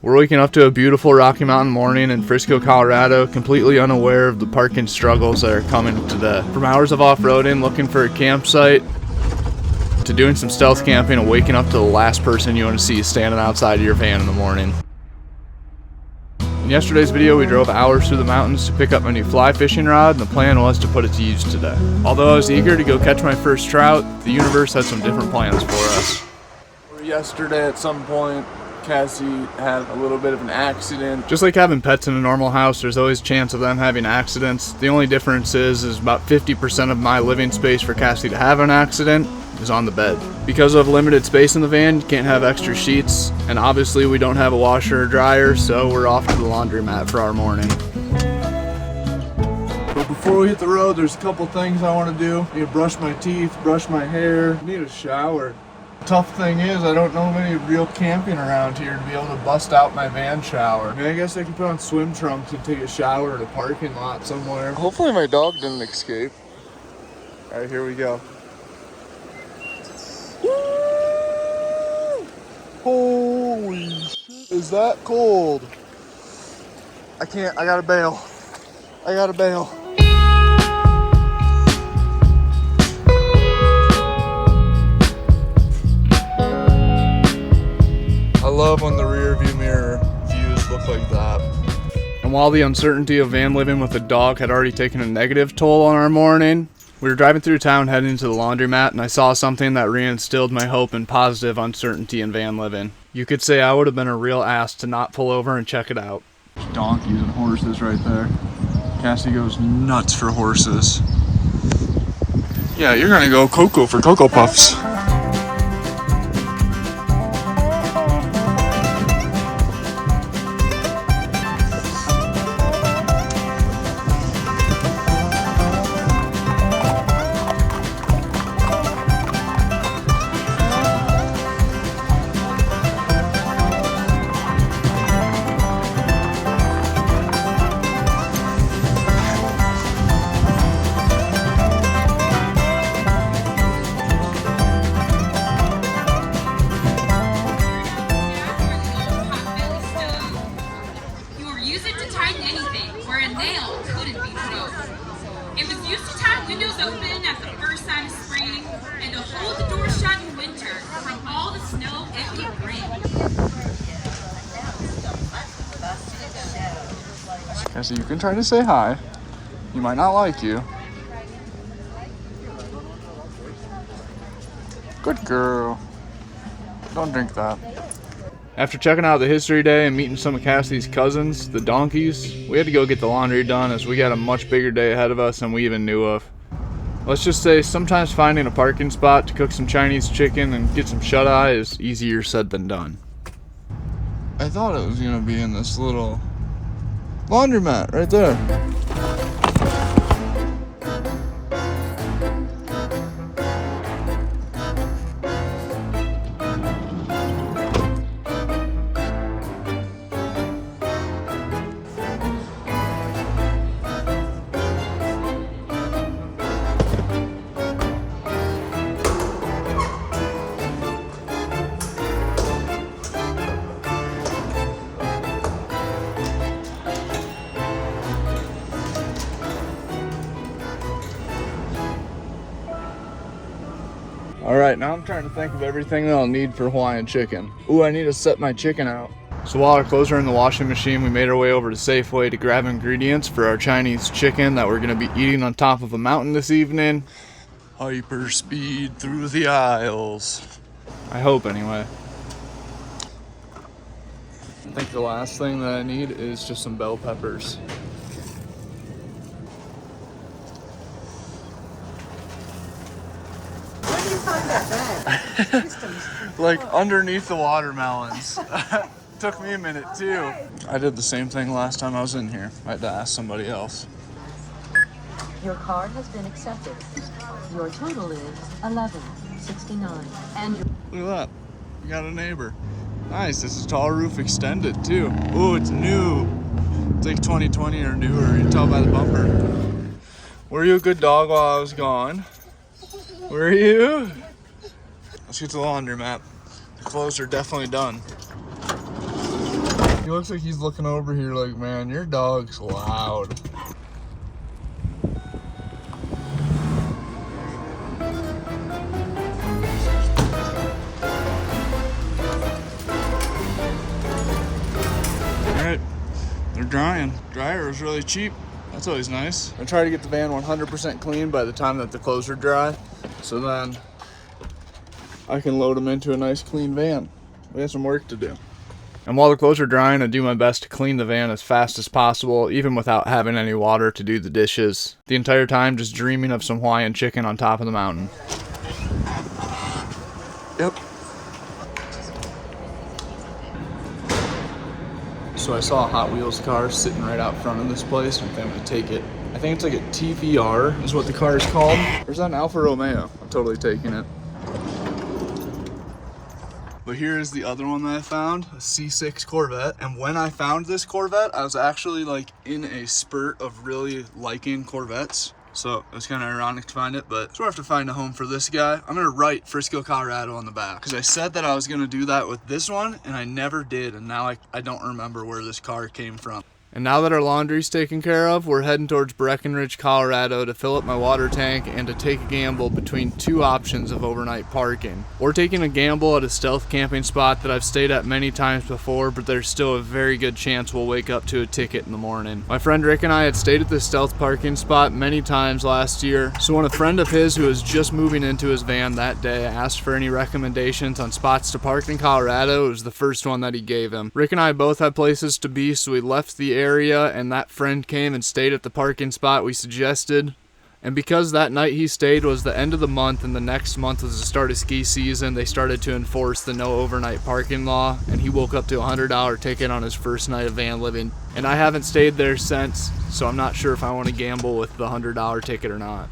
We're waking up to a beautiful Rocky Mountain morning in Frisco, Colorado, completely unaware of the parking struggles that are coming today. From hours of off-roading, looking for a campsite, to doing some stealth camping and waking up to the last person you want to see standing outside of your van in the morning. In yesterday's video, we drove hours through the mountains to pick up my new fly fishing rod, and the plan was to put it to use today. Although I was eager to go catch my first trout, the universe had some different plans for us. Yesterday at some point, Cassie had a little bit of an accident. Just like having pets in a normal house, there's always a chance of them having accidents. The only difference is about 50% of my living space for Cassie to have an accident is on the bed. Because of limited space in the van, you can't have extra sheets, and obviously we don't have a washer or dryer, so we're off to the laundromat for our morning. But before we hit the road, there's a couple things I want to do. I need to brush my teeth, brush my hair, I need a shower. Tough thing is, I don't know any real camping around here to be able to bust out my van shower. I mean, I guess I can put on swim trunks and take a shower at a parking lot somewhere. Hopefully my dog didn't escape. Alright, here we go. Woo! Holy shit, is that cold? I gotta bail. I love when the rear view mirror views look like that. And while the uncertainty of van living with a dog had already taken a negative toll on our morning, we were driving through town heading to the laundromat, and I saw something that reinstilled my hope in positive uncertainty in van living. You could say I would have been a real ass to not pull over and check it out. Donkeys and horses right there. Cassie goes nuts for horses. Yeah, you're gonna go Cocoa for Cocoa Puffs. It was used to tie windows open at the first sign of spring and to hold the door shut in winter from all the snow it could bring. Cassie, you can try to say hi. You might not like you. Good girl. Don't drink that. After checking out the history day and meeting some of Cassie's cousins, the donkeys, we had to go get the laundry done as we got a much bigger day ahead of us than we even knew of. Let's just say sometimes finding a parking spot to cook some Chinese chicken and get some shut-eye is easier said than done. I thought it was gonna be in this little laundromat right there. Alright, now I'm trying to think of everything that I'll need for Hawaiian chicken. Ooh, I need to set my chicken out. So while our clothes are in the washing machine, we made our way over to Safeway to grab ingredients for our Chinese chicken that we're going to be eating on top of a mountain this evening. Hyper speed through the aisles. I hope, anyway. I think the last thing that I need is just some bell peppers. Like underneath the watermelons. Took me a minute too. I did the same thing last time I was in here. I had to ask somebody else. Your card has been accepted. Your total is $11.69. And look at that. We got a neighbor. Nice. This is tall roof extended too. Ooh, it's new. It's like 2020 or newer. You can tell by the bumper. Were you a good dog while I was gone? Were you? Let's get to the laundromat. The clothes are definitely done. He looks like he's looking over here like, man, your dog's loud. Alright, they're drying. Dryer is really cheap. That's always nice. I try to get the van 100% clean by the time that the clothes are dry, so then I can load them into a nice clean van. We have some work to do. And while the clothes are drying, I do my best to clean the van as fast as possible, even without having any water to do the dishes. The entire time just dreaming of some Hawaiian chicken on top of the mountain. Yep. So I saw a Hot Wheels car sitting right out front of this place, and I think I'm gonna take it. I think it's like a TVR is what the car is called. Or is that an Alfa Romeo? I'm totally taking it. But here is the other one that I found, a C6 Corvette. And when I found this Corvette, I was actually like in a spurt of really liking Corvettes. So it was kind of ironic to find it, but so I have to find a home for this guy. I'm gonna write Frisco, Colorado on the back, because I said that I was gonna do that with this one, and I never did, and now I don't remember where this car came from. And now that our laundry's taken care of, we're heading towards Breckenridge, Colorado to fill up my water tank and to take a gamble between two options of overnight parking. We're taking a gamble at a stealth camping spot that I've stayed at many times before, but there's still a very good chance we'll wake up to a ticket in the morning. My friend Rick and I had stayed at this stealth parking spot many times last year, so when a friend of his who was just moving into his van that day asked for any recommendations on spots to park in Colorado, it was the first one that he gave him. Rick and I both had places to be, so we left the area, and that friend came and stayed at the parking spot we suggested. And because that night he stayed was the end of the month and the next month was the start of ski season, they started to enforce the no overnight parking law, and he woke up to a $100 ticket on his first night of van living. And I haven't stayed there since, so I'm not sure if I want to gamble with the $100 ticket or not.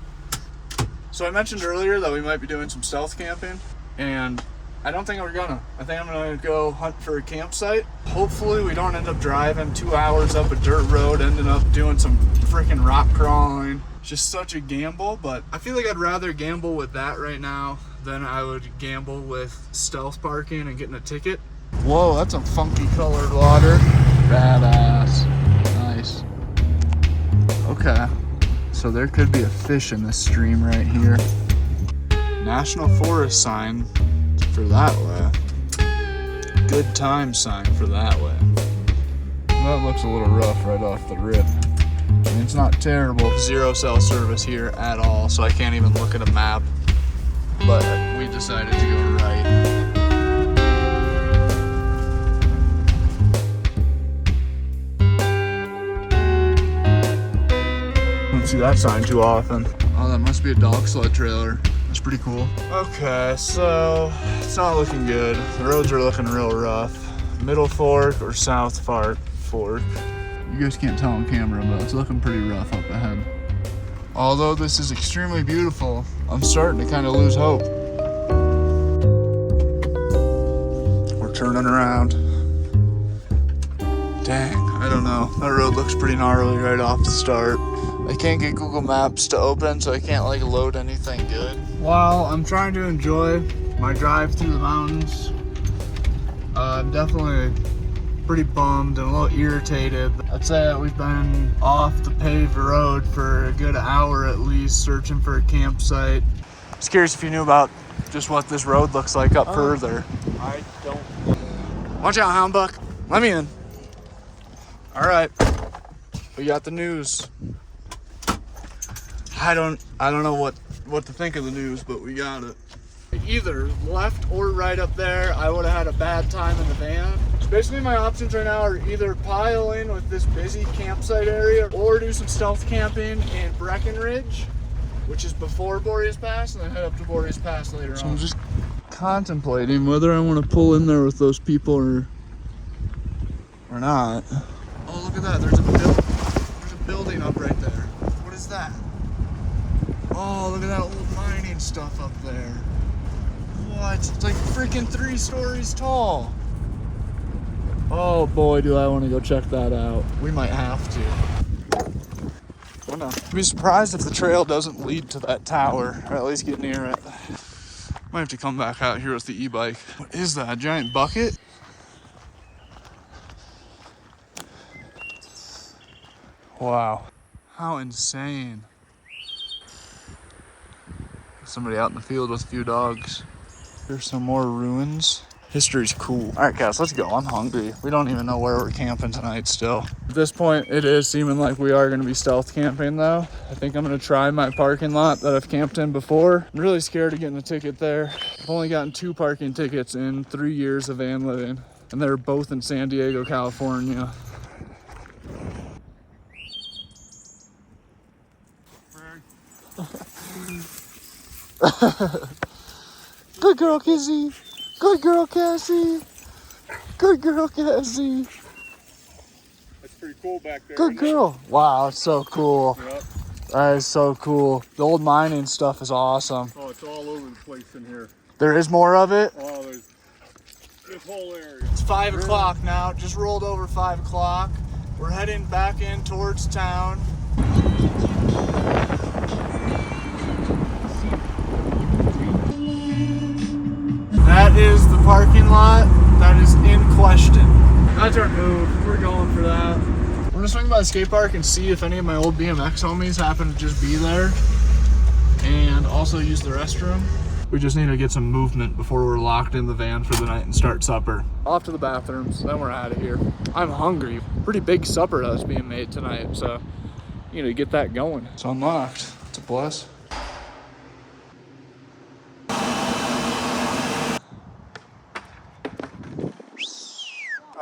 So I mentioned earlier that we might be doing some stealth camping, and I don't think we're gonna. I think I'm gonna go hunt for a campsite. Hopefully we don't end up driving 2 hours up a dirt road, ending up doing some freaking rock crawling. It's just such a gamble, but I feel like I'd rather gamble with that right now than I would gamble with stealth parking and getting a ticket. Whoa, that's some funky colored water. Badass. Nice. Okay, so there could be a fish in this stream right here. National Forest sign for that way. Good time sign for that way. That looks a little rough right off the rip. I mean, it's not terrible. Zero cell service here at all, so I can't even look at a map. But we decided to go right. Don't see that sign too often. Oh, that must be a dog sled trailer. That's pretty cool. Okay, so it's not looking good. The roads are looking real rough. Middle Fork or South Fork. You guys can't tell on camera, but it's looking pretty rough up ahead. Although this is extremely beautiful, I'm starting to kind of lose hope. We're turning around. Dang, I don't know. That road looks pretty gnarly right off the start. I can't get Google Maps to open, so I can't like load anything good. While I'm trying to enjoy my drive through the mountains, I'm definitely pretty bummed and a little irritated. I'd say that we've been off the paved road for a good hour at least, searching for a campsite. I was curious if you knew about just what this road looks like up further. I don't. Watch out, hound buck. Let me in. All right, we got the news. I don't know what to think of the news, but we got it. Either left or right up there, I would have had a bad time in the van. So basically my options right now are either pile in with this busy campsite area or do some stealth camping in Breckenridge, which is before Boreas Pass, and then head up to Boreas Pass later on. So I'm just contemplating whether I want to pull in there with those people or not. Oh, look at that. There's a building up right there. What is that? Oh, look at that old mining stuff up there. What? It's like freaking 3 stories tall. Oh boy, do I want to go check that out. We might have to. Oh no. I'd be surprised if the trail doesn't lead to that tower, or at least get near it. Might have to come back out here with the e-bike. What is that? A giant bucket? Wow. How insane. Somebody out in the field with a few dogs. There's some more ruins. History's cool. All right, guys, let's go. I'm hungry. We don't even know where we're camping tonight still. At this point, it is seeming like we are gonna be stealth camping though. I think I'm gonna try my parking lot that I've camped in before. I'm really scared of getting a ticket there. I've only gotten 2 parking tickets in 3 years of van living, and they're both in San Diego, California. Good girl, Kizzy. Good girl, Cassie. Good girl, Cassie. That's pretty cool back there. Good girl. Wow, it's so cool. Yep. That is so cool. The old mining stuff is awesome. Oh, it's all over the place in here. There is more of it? Oh, there's this whole area. It's 5 o'clock now. Just rolled over 5 o'clock. We're heading back in towards town. That is the parking lot that is in question. That's our move. We're going for that. I'm gonna swing by the skate park and see if any of my old BMX homies happen to just be there and also use the restroom. We just need to get some movement before we're locked in the van for the night and start supper. Off to the bathrooms, then we're out of here. I'm hungry. Pretty big supper that's being made tonight, so you need to get that going. It's unlocked. It's a plus.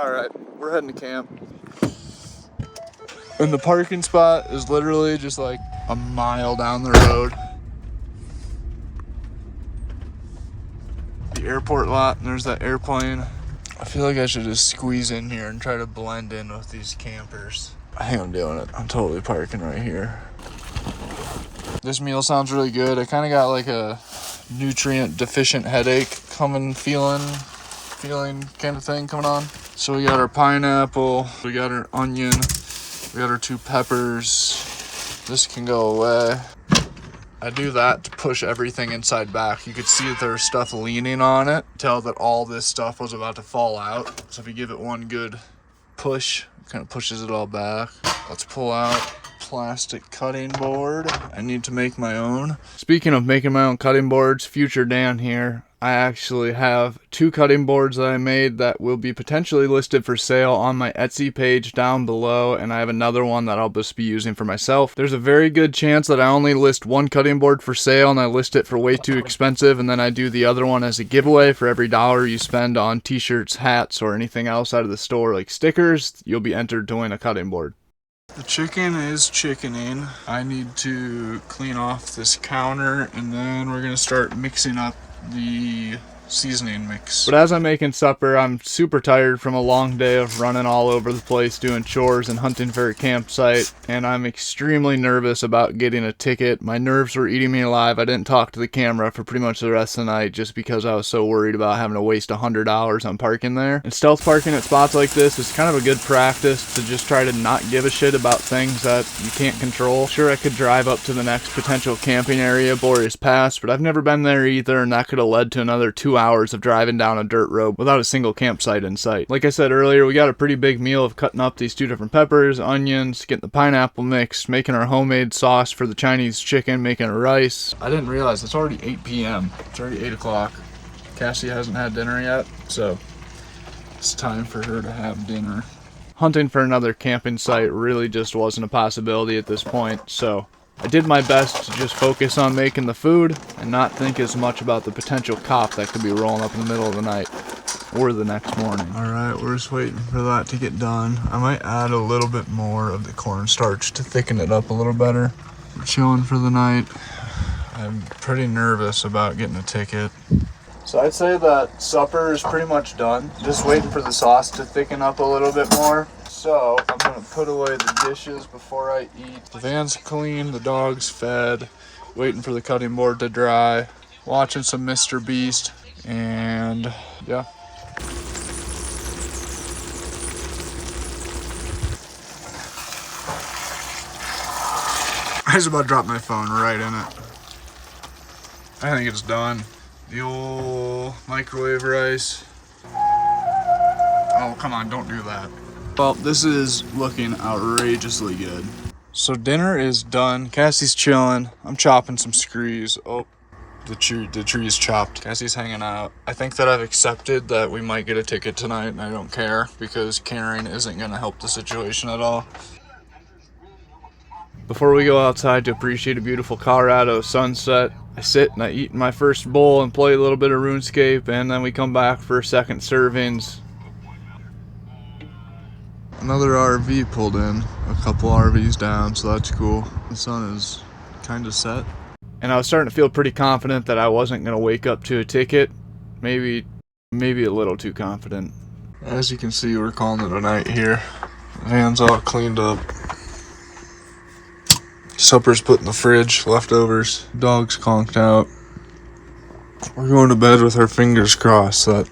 All right, we're heading to camp. And the parking spot is literally just like a mile down the road. The airport lot, and there's that airplane. I feel like I should just squeeze in here and try to blend in with these campers. I think I'm doing it. I'm totally parking right here. This meal sounds really good. I kind of got like a nutrient deficient headache feeling kind of thing coming on. So we got our pineapple, we got our onion, we got our 2 peppers. This can go away. I do that to push everything inside back. You could see that there's stuff leaning on it. Tell that all this stuff was about to fall out. So if you give it one good push, it kind of pushes it all back. Let's pull out plastic cutting board. I need to make my own. Speaking of making my own cutting boards, future Dan here. I actually have 2 cutting boards that I made that will be potentially listed for sale on my Etsy page down below, and I have another one that I'll just be using for myself. There's a very good chance that I only list 1 cutting board for sale and I list it for way too expensive, and then I do the other one as a giveaway. For every dollar you spend on t-shirts, hats, or anything else out of the store like stickers, you'll be entered to win a cutting board. The chicken is chickening. I need to clean off this counter, and then we're gonna start mixing up the seasoning mix. But as I'm making supper, I'm super tired from a long day of running all over the place doing chores and hunting for a campsite, and I'm extremely nervous about getting a ticket. My nerves were eating me alive. I didn't talk to the camera for pretty much the rest of the night just because I was so worried about having to waste $100 on parking there. And stealth parking at spots like this is kind of a good practice to just try to not give a shit about things that you can't control. Sure, I could drive up to the next potential camping area, Boreas Pass, but I've never been there either, and that could have led to another 2 hours of driving down a dirt road without a single campsite in sight. Like I said earlier, we got a pretty big meal of cutting up these 2 different peppers, onions, getting the pineapple mix, making our homemade sauce for the Chinese chicken, making a rice. I didn't realize it's already 8 p.m. It's already 8 o'clock. Cassie hasn't had dinner yet, so it's time for her to have dinner. Hunting for another camping site really just wasn't a possibility at this point, so I did my best to just focus on making the food and not think as much about the potential cop that could be rolling up in the middle of the night or the next morning. All right, we're just waiting for that to get done. I might add a little bit more of the cornstarch to thicken it up a little better. We're chilling for the night. I'm pretty nervous about getting a ticket. So I'd say that supper is pretty much done. Just waiting for the sauce to thicken up a little bit more. So I'm gonna put away the dishes before I eat. The van's clean, the dog's fed, waiting for the cutting board to dry, watching some Mr. Beast, and yeah. I was about to drop my phone right in it. I think it's done. The old microwave rice. Oh, come on, don't do that. Well, this is looking outrageously good. So dinner is done. Cassie's chilling. I'm chopping some screws. Oh, the tree's chopped. Cassie's hanging out. I think that I've accepted that we might get a ticket tonight, and I don't care because caring isn't going to help the situation at all. Before we go outside to appreciate a beautiful Colorado sunset, I sit and I eat my first bowl and play a little bit of RuneScape, and then we come back for second servings. Another RV pulled in, a couple RVs down, so that's cool. The sun is kind of set. And I was starting to feel pretty confident that I wasn't going to wake up to a ticket. Maybe a little too confident. As you can see, we're calling it a night here. The van's all cleaned up. Supper's put in the fridge, leftovers. Dog's conked out. We're going to bed with our fingers crossed that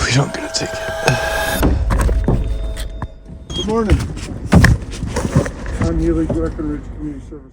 we don't get a ticket. Good morning. I'm Healy, Director of Community Service.